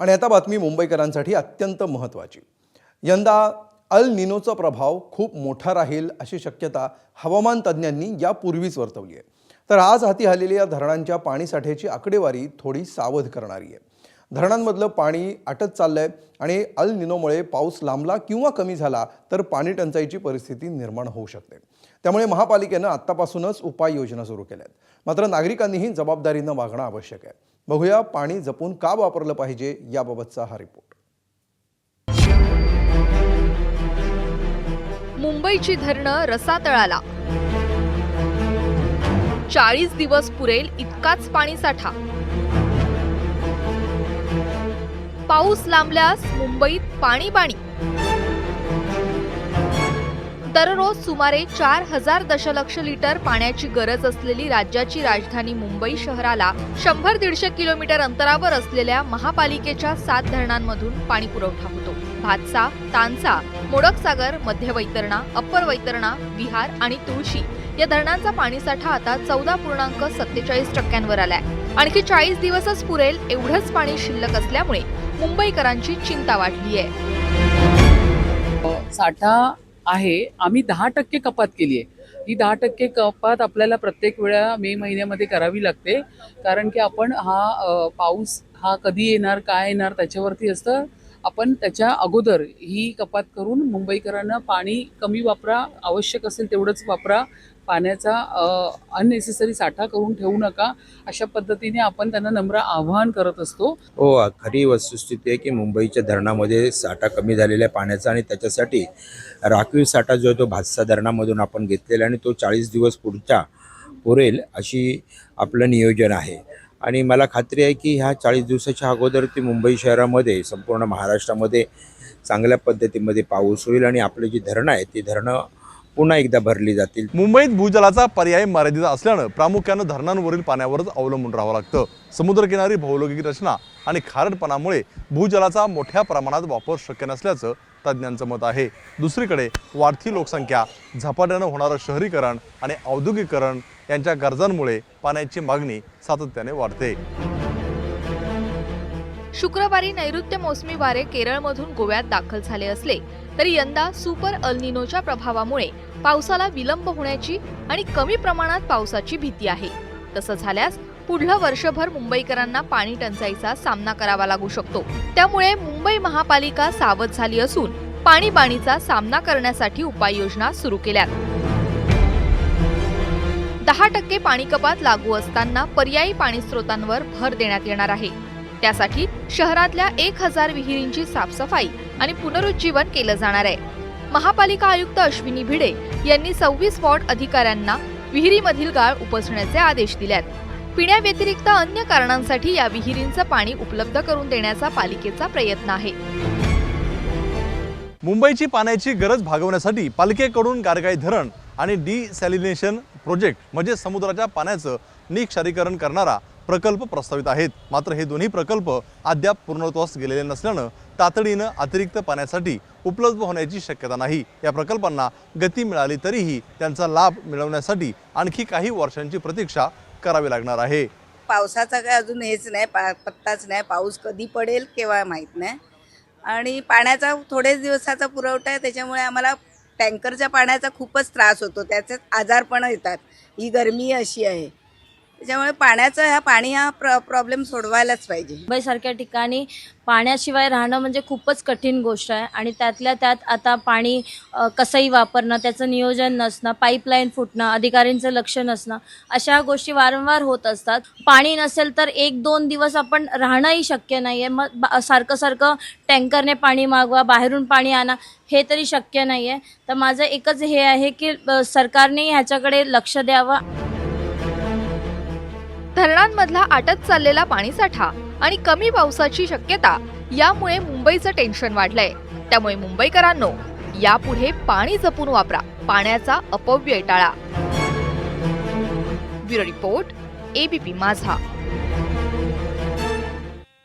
आणि आता बातमी मुंबईकरांसाठी अत्यंत महत्त्वाची। यंदा अल निनोचा प्रभाव खूप मोठा राहील अशी शक्यता हवामान तज्ज्ञांनी यापूर्वीच वर्तवली आहे। तर आज हाती आलेल्या धरणांच्या पाणीसाठ्याची आकडेवारी थोडी सावध करणारी आहे। धरणांमधलं पाणी आटत चाललंय आणि अल निनोमुळे पाऊस लांबला किंवा कमी झाला तर पाणी टंचाईची परिस्थिती निर्माण होऊ शकते। त्यामुळे महापालिकेनं आत्तापासूनच उपाययोजना सुरू केल्या आहेत। मात्र नागरिकांनीही जबाबदारीनं वागणं आवश्यक आहे। बघूया पाणी जपून का वापरलं पाहिजे याबाबतचा हा रिपोर्ट। मुंबईची धरणं रसातळाला, 40 दिवस पुरेल इतकाच पाणीसाठा। पाऊस लांबल्यास मुंबईत पाणी। दररोज सुमारे 4000 दशलक्ष लिटर पाण्याची गरज असलेली राज्याची राजधानी मुंबई शहराला 100-150 किलोमीटर अंतरावर असलेल्या महापालिकेच्या 7 धरणांमधून पाणी पुरवठा होतो। भातसा, तानसा, मोडकसागर, मध्य वैतरणा, अप्पर वैतरणा, विहार आणि तुळशी या धरणांचा पाणीसाठा आता 14.47% आलाय। आणखी 40 दिवसच पुरेल एवढंच पाणी शिल्लक असल्यामुळे मुंबईकरांची चिंता वाढली आहे। साठा आहे, आम्ही 10% कपात केली आहे। ही 10% कपात आपल्याला प्रत्येक वेळा मे महिन्यामध्ये करावी लागते, कारण की आपण पाऊस कधी येणार काय येणार त्याच्यावरती असतं। आपण त्याच्या अगोदर ही कपात करून मुंबईकरांना पाणी कमी वापरा, आवश्यक असेल तेवढंच वापरा, पाण्याचा अननेसेसरी साठा करून ठेवू नका, अशा पद्धतीने आपण त्यांना नम्र आवाहन करत असतो। हो, खरी वस्तुस्थिती आहे की मुंबईच्या धरणामध्ये साठा कमी झालेला आहे पाण्याचा आणि त्याच्यासाठी राखीव साठा जो आहे तो भातसा धरणामधून आपण घेतलेला आणि तो 40 दिवस पुरेल अशी आपलं नियोजन आहे। आणि मला खात्री आहे की ह्या 40 दिवसाच्या अगोदर ती मुंबई शहरामध्ये संपूर्ण महाराष्ट्रामध्ये चांगल्या पद्धतीमध्ये पाऊस होईल आणि आपली जी धरणं आहे ती धरणं पुन्हा एकदा भरली जातील। मुंबईत भूजलाचा पर्याय मर्यादित असल्यानं प्रामुख्यानं धरणांवरील पाण्यावरच अवलंबून राहावं लागतं। समुद्रकिनारी भौगोलिक रचना आणि खारटपणामुळे भूजलाचा मोठ्या प्रमाणात वापर शक्य नसल्याचं तज्ज्ञांचं मत आहे। दुसरीकडे वाढती लोकसंख्या, झपाट्यानं होणारं शहरीकरण आणि औद्योगिकरण यांच्या गरजांमुळे पाण्याची मागणी सातत्याने वाढते। शुक्रवारी नैऋत्य मोसमी वारे केरळमधून गोव्यात दाखल झाले असले तरी यंदा सुपर अल निनोच्या प्रभावामुळे पावसाला विलंब होण्याची आणि कमी प्रमाणात पावसाची भीती आहे। तसं झाल्यास पुढलं वर्षभर मुंबईकरांना पाणी टंचाईचा सामना करावा लागू शकतो। त्यामुळे मुंबई महापालिका सावध झाली असून पाणीबाणीचा सामना करण्यासाठी उपाययोजना सुरू केल्यात। 10% पाणी कपात लागू असताना पर्यायी पाणी स्रोतांवर भर देण्यात येणार आहे। त्यासाठी शहरातल्या 1000 विहिरींची साफसफाई आणि पुनरुज्जीवन केलं जाणार आहे। महापालिका आयुक्त अश्विनी भिडे यांनी 26 वॉर्ड अधिकाऱ्यांना विहिरीमधील गाळ उपसण्याचे आदेश दिलेत। पिण्याव्यतिरिक्त अन्य कारणांसाठी या विहिरींचं पाणी उपलब्ध करून देण्याचा पालिकेचा प्रयत्न आहे। मुंबईची पाण्याची गरज भागवण्यासाठी पालिकेकडून गारगाई धरण आणि डिसॅलिनेशन प्रोजेक्ट म्हणजे समुद्राच्या पाण्याचं निःक्षारीकरण करणारा प्रकल्प प्रस्तावित आहेत। मात्र हे दोन्ही प्रकल्प अद्याप पूर्णत्वास गेलेले नसल्यानं तातडीनं अतिरिक्त पाण्यासाठी उपलब्ध होण्याची शक्यता नाही। या प्रकल्पांना गती मिळाली तरीही त्यांचा लाभ मिळवण्यासाठी आणखी काही वर्षांची प्रतीक्षा करावी लागणार आहे। पावसाचा काय अजून हेच नाही, पत्ताच नाही, पाऊस कधी पडेल केव्हा माहीत नाही। आणि पाण्याचा थोडेच दिवसाचा पुरवठा आहे, त्याच्यामुळे आम्हाला टँकरच्या पाण्याचा खूपच त्रास होतो, त्याचे आजारपण येतात। ही गरमी अशी आहे, त्याच्यामुळे पाणी हा प्रॉब्लेम सोडवायलाच पाहिजे। मुंबईसारख्या ठिकाणी पाण्याशिवाय राहणं म्हणजे खूपच कठीण गोष्ट आहे आणि त्यातल्या त्यात आता पाणी कसंही वापरणं, त्याचं नियोजन नसणं, पाईपलाईन फुटणं, अधिकाऱ्यांचं लक्ष नसणं, अशा गोष्टी वारंवार होत असतात। पाणी नसेल तर 1-2 दिवस आपण राहणंही शक्य नाही आहे। मग सारखं टँकरने पाणी मागवा, बाहेरून पाणी आणा, हे तरी शक्य नाही आहे। तर माझं एकच हे आहे की सरकारने ह्याच्याकडे लक्ष द्यावं। धरणांमधला आटत चाललेला पाणीसाठा आणि कमी पावसाची शक्यता यामुळे मुंबईचं टेन्शन वाढलंय। त्यामुळे मुंबईकरांनो, यापुढे पाणी जपून वापरा, पाण्याचा अपव्यय टाळा। ब्युरो रिपोर्ट, ABP माझा।